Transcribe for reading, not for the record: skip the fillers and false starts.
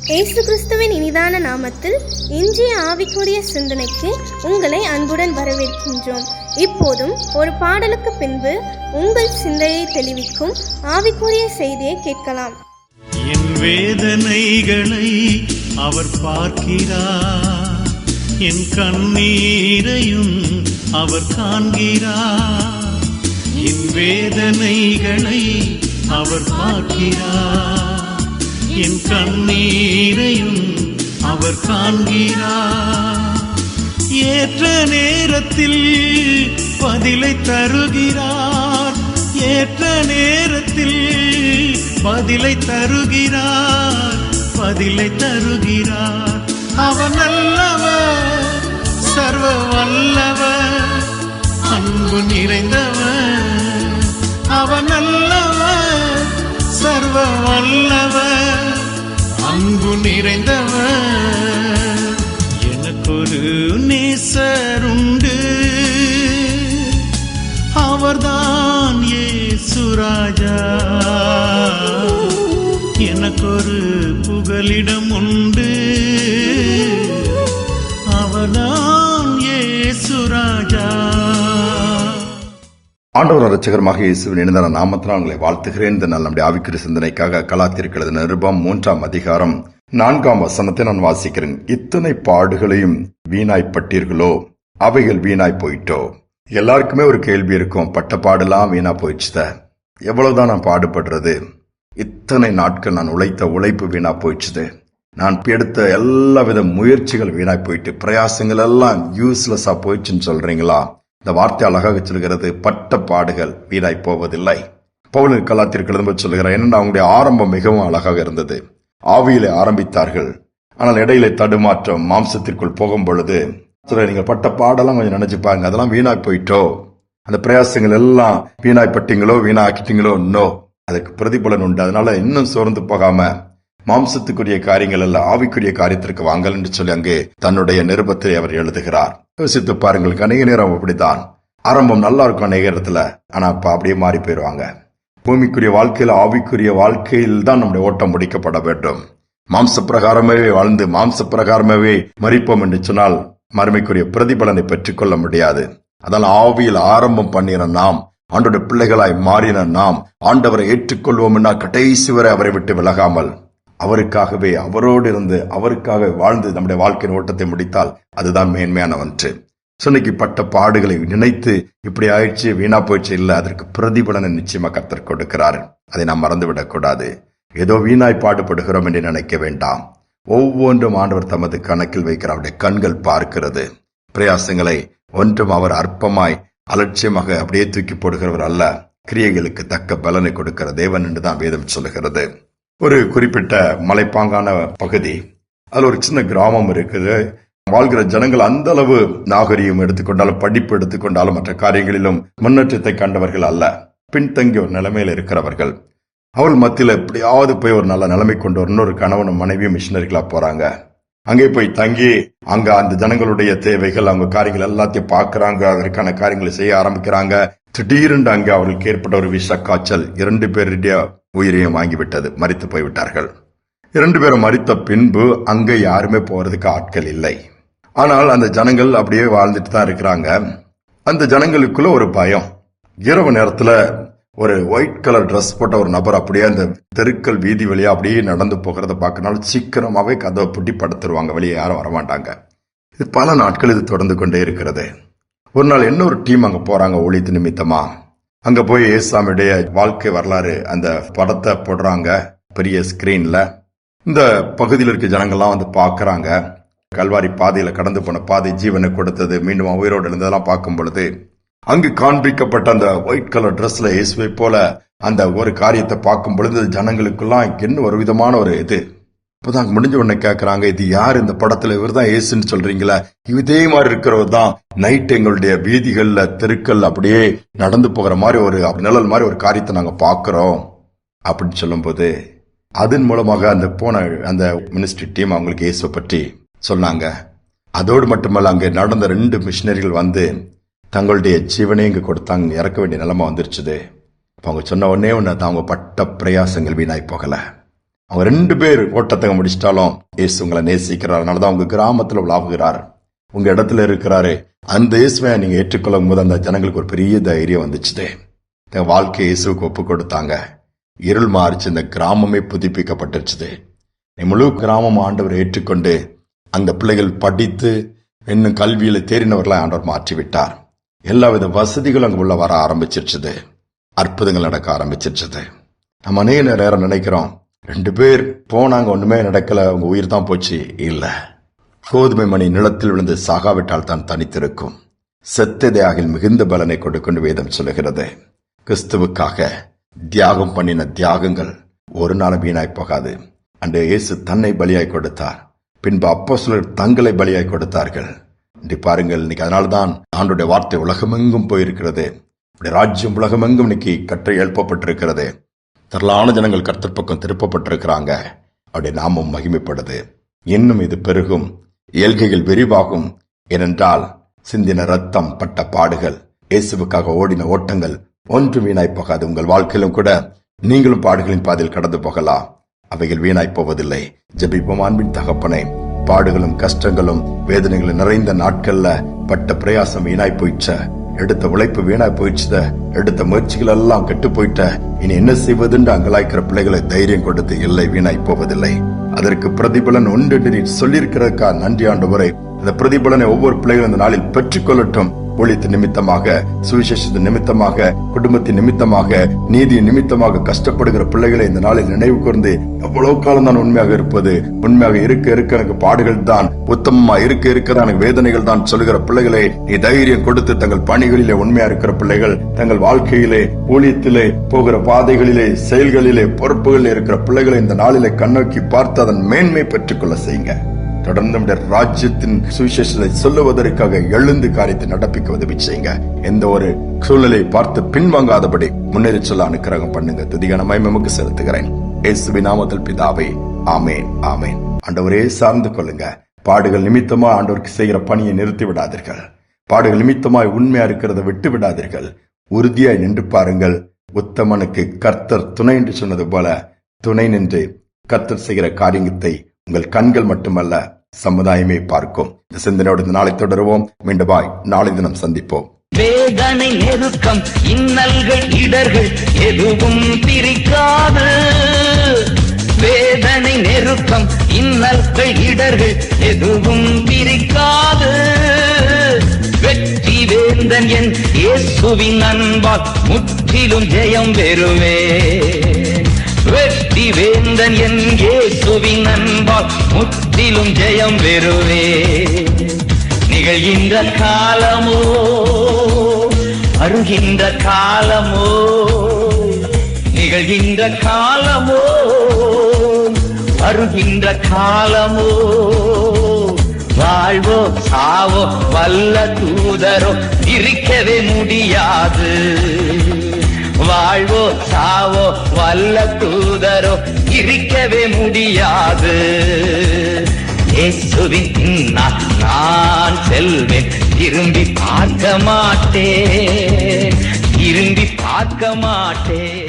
இயேசு கிறிஸ்துவின் இனிதான நாமத்தில் இன்றைய ஆவிக்குரிய சிந்தனைக்கு உங்களை அன்புடன் வரவேற்கின்றோம். இப்போதும் ஒரு பாடலுக்கு பின்பு உங்கள் சிந்தையை தெளிவிக்கும் ஆவிக்குரிய செய்தியை கேட்கலாம். என் வேதனைகளை அவர் பார்க்கிறார், என் கண்ணீரையும் அவர் காண்கிறார். என் வேதனைகளை அவர் பார்க்கிறார், என் கண்ணீரையும் அவர் காண்கிறார். ஏற்ற நேரத்தில் பதிலை தருகிறார், ஏற்ற நேரத்தில் பதிலை தருகிறார், பதிலை தருகிறார். அவர் நல்லவர், சர்வ வல்லவர், அன்பு நிறைந்தவர். அவர் நல்லவர், சர்வ வல்லவர், அன்பு நிறைந்தவர். எனக்கொரு நேசருண்டு, அவர்தான் இயேசு ராஜா. எனக்கொரு புகலிடம் உண்டு, அவர்தான் இயேசு ராஜா. ஆண்டவர் இரட்சகருமாக இயேசுவின் இனிதான நாமத்தினால் உங்களை வாழ்த்துகிறேன். இந்த நாள் நம்முடைய ஆவிக்குரிய சிந்தனைக்காக கலாத்தியருக்கு எழுதின நிருபம் 3ஆம் அதிகாரம் 4ஆம் வசனத்தை நான் வாசிக்கிறேன். இத்தனை பாடுகளையும் வீணாய்ப்பட்டீர்களோ, அவைகள் வீணாய் போயிட்டோ. எல்லாருக்குமே ஒரு கேள்வி இருக்கும், பட்ட பாடெல்லாம் வீணா போயிடுச்சுத, எவ்வளவுதான் நான் பாடுபடுறது, இத்தனை நாட்கள் நான் உழைத்த உழைப்பு வீணா போயிடுச்சுது, நான் எடுத்த எல்லா வித முயற்சிகள் வீணாய் போயிட்டு, பிரயாசங்கள் எல்லாம் யூஸ்லெஸ்ஸா போயிடுச்சுன்னு சொல்றீங்களா? இந்த வார்த்தை அழகாக சொல்கிறது, பட்ட பாடுகள் வீணாய் போவதில்லை. பவுல் கலாத்தியருக்கு எழுதும்போது சொல்லுகிறார், ஏன்னா அவங்களுடைய ஆரம்பம் மிகவும் அழகாக இருந்தது. ஆவியிலே ஆரம்பித்தார்கள், ஆனால் இடையிலே தடுமாற்றம், மாம்சத்திற்குள் போகும் பொழுது நீங்க பட்ட பாடெல்லாம் கொஞ்சம் நினைச்சுப்பாங்க, அதெல்லாம் வீணாய் போயிட்டோ, அந்த பிரயாசங்கள் எல்லாம் வீணாய்ப்பட்டீங்களோ, வீணாக்கிட்டீங்களோ, நோ, அதுக்கு பிரதிபலன் உண்டு. அதனால இன்னும் சோர்ந்து போகாம மாம்சத்துக்குரிய காரியங்கள் அல்ல, ஆவிக்குரிய காரியத்திற்கு வாங்கல் என்று சொல்லி அங்கே தன்னுடைய நிருபத்தை அவர் எழுதுகிறார். யோசித்து பாருங்கள், அநேக நேரம் அப்படித்தான். ஆரம்பம் நல்லா இருக்கும் அநேக இடத்துல, ஆனா அப்ப அப்படியே மாறி போயிருவாங்க. பூமிக்குரிய வாழ்க்கையில், ஆவிக்குரிய வாழ்க்கையில் தான் நம்முடைய ஓட்டம் முடிக்கப்பட வேண்டும். மாம்ச பிரகாரமே வாழ்ந்து மாம்ச பிரகாரமே மறிப்போம் என்று சொன்னால் மறுமைக்குரிய பிரதிபலனை பெற்றுக்கொள்ள முடியாது. அதனால் ஆவியில் ஆரம்பம் பண்ணின நாம், ஆண்டோட பிள்ளைகளாய் மாறின நாம், ஆண்டவரை ஏற்றுக்கொள்வோம் என்ற கடைசி வரை அவரை விட்டு விலகாமல் அவருக்காகவே, அவரோடு இருந்து அவருக்காக வாழ்ந்து நம்முடைய வாழ்க்கையின் ஓட்டத்தை முடித்தால் அதுதான் மேன்மையான ஒன்று. இன்னைக்கு பட்ட பாடுகளை நினைத்து இப்படி ஆயிடுச்சு, வீணா போயிடுச்சு இல்ல, அதற்கு பிரதிபலனை நிச்சயமா கர்த்தர் கொடுக்கிறார். அதை நாம் மறந்துவிடக் கூடாது. ஏதோ வீணாய் பாடுபடுகிறோம் என்று நினைக்க வேண்டாம். ஒவ்வொன்றும் ஆண்டவர் தமது கணக்கில் வைக்கிற அவருடைய கண்கள் பார்க்கிறது. பிரயாசங்களை ஒன்றும் அவர் அற்பமாய் அலட்சியமாக அப்படியே தூக்கி போடுகிறவர் அல்ல, கிரியைகளுக்கு தக்க பலனை கொடுக்கிற தேவன் என்றுதான் வேதம் சொல்லுகிறது. ஒரு குறிப்பிட்ட மலைப்பாங்கான பகுதி, அதுல ஒரு சின்ன கிராமம் இருக்குது. வாழ்கிற ஜனங்கள் அந்த அளவு நாகரிகம் எடுத்துக்கொண்டாலும், படிப்பு எடுத்துக்கொண்டாலும், மற்ற காரியங்களிலும் முன்னேற்றத்தை கண்டவர்கள் அல்ல, பின்தங்கிய ஒரு நிலைமையில இருக்கிறவர்கள். அவள் மத்தியில எப்படியாவது போய் ஒரு நல்ல நிலைமை கொண்டு ஒரு இன்னொரு கணவனும் மனைவியும் மிஷினரிகளா போறாங்க. அங்கே போய் தங்கி அங்க அந்த ஜனங்களுடைய தேவைகள், அவங்க காரியங்கள் எல்லாத்தையும் பாக்குறாங்க, அதற்கான காரியங்களை செய்ய ஆரம்பிக்கிறாங்க. திடீரென்று அங்கே அவர்களுக்கு ஏற்பட்ட ஒரு விஷ காய்ச்சல் 2 பேருடைய உயிரையும் வாங்கிவிட்டது, மரித்து போய்விட்டார்கள். 2 பேரும் மரித்த பின்பு அங்கே யாருமே போறதுக்கு ஆட்கள் இல்லை. ஆனால் அந்த ஜனங்கள் அப்படியே வாழ்ந்துட்டு தான் இருக்கிறாங்க. அந்த ஜனங்களுக்குள்ள ஒரு பயம். இரவு நேரத்துல ஒரு ஒயிட் கலர் ட்ரெஸ் போட்ட ஒரு நபர் அப்படியே அந்த தெருக்கள் வீதி வழியா அப்படியே நடந்து போகிறத பார்க்கறனால சீக்கிரமாவே கதவை பூட்டி படுத்துருவாங்க, வெளியே யாரும் வரமாட்டாங்க. இது பல நாட்கள் இது தொடர்ந்து கொண்டே இருக்கிறது. ஒரு நாள் இன்னொரு டீம் அங்க போறாங்க ஊழியத்து நிமித்தமா. அங்க போய் ஏசாமியுடைய வாழ்க்கை வரலாறு அந்த படத்தை போடுறாங்க பெரிய ஸ்கிரீன்ல. இந்த பகுதியில் இருக்க ஜனங்கள்லாம் வந்து பாக்குறாங்க. கல்வாரி பாதையில கடந்து போன பாதை ஜீவனை கொடுத்தது, மீண்டும் உயிரோடு இருந்ததெல்லாம் பார்க்கும் பொழுது அங்கு காண்பிக்கப்பட்ட அந்த ஒயிட் கலர் டிரெஸ்ல இயேசுவை போல அந்த ஒரு காரியத்தை பார்க்கும் பொழுது ஜனங்களுக்கெல்லாம் என்ன ஒரு விதமான ஒரு இது. இப்பதான் முடிஞ்ச உடனே கேட்கறாங்க, இது யார் இந்த படத்துல, இவர் தான் ஏசுன்னு சொல்றீங்களா? இதே மாதிரி இருக்கிறவர் தான் நைட் எங்களுடைய வீதிகள்ல தெருக்கள் அப்படியே நடந்து போகிற மாதிரி ஒரு நிழல் மாதிரி ஒரு காரியத்தை நாங்க பாக்குறோம் அப்படின்னு சொல்லும் போது, அதன் மூலமாக அந்த போன அந்த மினிஸ்ட்ரி டீம் அவங்களுக்கு இயேசுவை பற்றி சொன்னாங்க. அதோடு மட்டுமல்ல, அங்கே நடந்த 2 மிஷினரிகள் வந்து தங்களுடைய ஜீவனையும் இங்க கொடுத்தாங்க, இறக்க வேண்டிய நிலைமை வந்துருச்சுது. அவங்க சொன்ன ஒன்னே ஒன்னு, அவங்க பட்ட பிரயாசங்கள் வீணாய் போகல. அவங்க 2 பேர் ஓட்டத்தை முடிச்சிட்டாலும் இயேசு உங்களை நேசிக்கிறார். அதனாலதான் உங்க கிராமத்துல உலாவுகிறார், உங்க இடத்துல இருக்கிறாரு. அந்த இயேசுவை நீங்க ஏற்றுக்கொள்ளும் போது அந்த ஜனங்களுக்கு ஒரு பெரிய தைரியம் வந்துச்சுது. வாழ்க்கையை இயேசுக்கு ஒப்பு கொடுத்தாங்க. இருள் மாறிச்சு, இந்த கிராமமே புதுப்பிக்கப்பட்டுருச்சுது. முழு கிராமம் ஆண்டவர் ஏற்றுக்கொண்டு அந்த பிள்ளைகள் படித்து இன்னும் கல்வியில தேறினவர்களாக ஆண்டவர் மாற்றிவிட்டார். எல்லாவித வசதிகளும் அங்க உள்ள வர ஆரம்பிச்சிருச்சுது. அற்புதங்கள் நடக்க ஆரம்பிச்சிருச்சுது. நம்ம அநேக நேரம் நினைக்கிறோம், 2 பேர் போனாங்க, ஒண்ணுமே நடக்கல, அவங்க உயிர் தான் போச்சு. இல்ல, கோதுமை மணி நிலத்தில் விழுந்து சாகாவிட்டால் தான் தனித்திருக்கும், செத்ததையாகில் மிகுந்த பலனை கொடுக்கும் வேதம் சொல்லுகிறது. கிறிஸ்துவுக்காக தியாகம் பண்ணின தியாகங்கள் ஒரு நாள் வீணாய் போகாது. அன்று இயேசு தன்னை பலியாய் கொடுத்தார், பின்பு அப்போஸ்தலர் தங்களை பலியாய் கொடுத்தார்கள். பாருங்கள், இன்னைக்கு அதனால்தான் ஆண்டோடைய வார்த்தை உலகமெங்கும் போயிருக்கிறது. ராஜ்யம் உலகமெங்கும் இன்னைக்கு கற்றை எழுப்பப்பட்டிருக்கிறது. திரளான ஜனங்கள் கர்த்தர் பக்கம் திருப்பப்பட்டிருக்கிறாங்க. அவருடைய நாமம் மகிமைப்படுது. இன்னும் இது பெருகும், ஏழ்கைகள் விரிவாகும். ஏனென்றால் சிந்தின ரத்தம், பட்ட பாடுகள், இயேசுவுக்காக ஓடின ஓட்டங்கள் ஒன்று வீணாய் போகாது. உங்கள் வாழ்க்கையிலும் கூட நீங்களும் பாடுகளின் பாதையில் கடந்து போகலாம், அவைகள் வீணாய் போவதில்லை. ஜெபிப்போம். அன்பின் தகப்பனே, பாடுகளும் கஷ்டங்களும் வேதனைகளும் நிறைந்த நாட்கள்ல பட்ட பிரயாசம் வீணாய் போயிச்ச, எடுத்த உழைப்பு வீணாய் போயிடுச்சுத, எடுத்த முயற்சிகள் எல்லாம் கெட்டு போயிட்ட, இனி என்ன செய்வதுன்னு அங்கலாய்க்கிற பிள்ளைகளை தைரியம் கொடுத்து இல்லை, வீணாய் போவதில்லை. அதற்கு பிரதிபலன் ஒன்று நீர் சொல்லியிருக்கிறதுக்கா நன்றி ஆண்டவரே. அந்த பிரதிபலனை ஒவ்வொரு பிள்ளைகளும் இந்த நாளில் பெற்றுக்கொள்ளட்டும். ஊழியத்தின் நிமித்தமாக, சுவிசேஷத்தின் நிமித்தமாக, குடும்பத்தின் நிமித்தமாக, நீதியின் நிமித்தமாக கஷ்டப்படுகிற பிள்ளைகளை இந்த நாளில் நினைவு கூர்ந்து, எவ்வளவு காலம் தான் உண்மையாக இருப்பது, உண்மையாக இருக்க எனக்கு பாடுகள் தான், உத்தமமா இருக்க எனக்கு வேதனைகள் தான் சொல்லுகிற பிள்ளைகளை நீ தைரியம் கொடுத்து தங்கள் பணிகளிலே உண்மையா இருக்கிற பிள்ளைகள், தங்கள் வாழ்க்கையிலே, ஊழியத்திலே, போகிற பாதைகளிலே, செயல்களிலே, பொறுப்புகளில் இருக்கிற பிள்ளைகளை இந்த நாளிலே கண்ணோக்கி பார்த்து அதன் மேன்மை பெற்றுக்கொள்ள செய்யுங்க. தொடர்ந்து ராஜ்யத்தின் சுவிசேஷத்தை சொல்லுவதற்காக எழுந்து காரியத்தை நடப்பிக்க உதவி செய்யுங்க. எந்த ஒரு சூழ்நிலை பார்த்து பின்வாங்காதபடி முன்னேறி சொல்ல அனுக்கிரகம் பண்ணுங்க. துதியான மகிமைக்கு செலுத்துகிறேன் இயேசுவின் நாமத்தில் பிதாவே, ஆமேன், ஆமேன். ஆண்டவரே சார்ந்து கொள்ளுங்க. பாடுகள் நிமித்தமா ஆண்டவருக்கு செய்கிற பணியை நிறுத்தி விடாதீர்கள். பாடுகள் நிமித்தமாய் உண்மையா இருக்கிறத விட்டு விடாதீர்கள். உறுதியாய் நின்று பாருங்கள். உத்தமனுக்கு கர்த்தர் துணை என்று சொன்னது போல துணை நின்று கர்த்தர் செய்கிற காரியத்தை உங்கள் கண்கள் மட்டுமல்ல, சமுதாயமே பார்க்கும். இந்த சிந்தனையோடு இந்த நாளை தொடருவோம். மீண்டும் நாளை தினம் சந்திப்போம். வேதனை, நெருக்கம், இன்னல்கள், இடர்கள் எதுவும் பிரிக்காது. வேதனை, நெருக்கம், இன்னல்கள், இடர்கள் எதுவும் பிரிக்காது. வெற்றி வேந்தன் என் இயேசுவின் அன்பால் முற்றிலும் ஜெயம் பெறுவே. வெற்றி வேந்தன் என் இயேசுவின் அன்பால் முற்றிலும் ஜெயம் பெறுவே. நிகழ்கின்ற காலமோ வருகின்ற காலமோ, நிகழ்கின்ற காலமோ வருகின்ற காலமோ, வாழ்வோ சாவோ வல்ல தூதரோ இருக்கவே முடியாது. வாழ்வோ சாவோ வல்ல தூதரோ இருக்கவே முடியாது. இயேசுவின் பின்னால் நான் செல்வேன், திரும்பி பார்க்க மாட்டேன், திரும்பி பார்க்க மாட்டேன்.